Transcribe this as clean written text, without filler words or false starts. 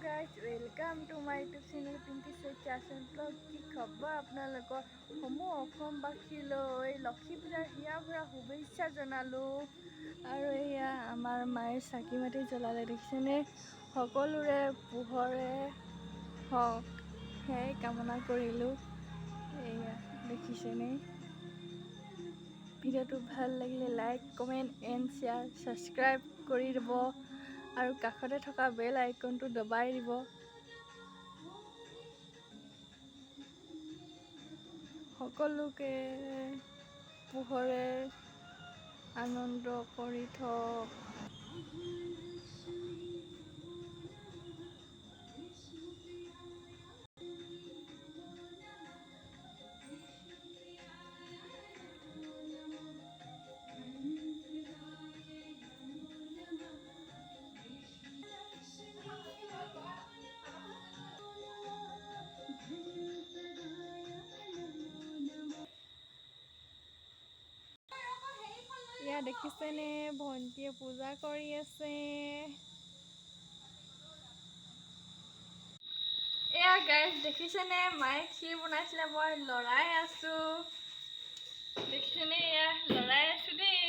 guys, welcome to my YouTube channel Pinky Fashion Vlog. কি খবৰ আপোনালোকৰ সমূহ অসমবাসীলৈ লক্ষী পূজাৰ হিয়া ভৰা শুভেচ্ছা জনালোঁ আৰু এয়া আমাৰ মায়ে চাকি মাটি জ্বলালে দেখিছেনে সকলোৰে পোহৰে হওক সেই কামনা কৰিলোঁ এয়া দেখিছেনে ভিডিঅ'টো ভাল লাগিলে like comment and share subscribe কৰি দিব আৰু কাষতে থকা বেল আইকনটো দবাই দিব সকলোকে পোহৰে আনন্দ কৰি থওক ইয়া দেখিছেনে ভণ্টিয়ে পূজা কৰি আছে এয়া গাইজ দেখিছেনে মায়ে খীৰ বনাইছিলে মই লৰাই আছো দেখিছেনে এয়া লৰাই আছো দেই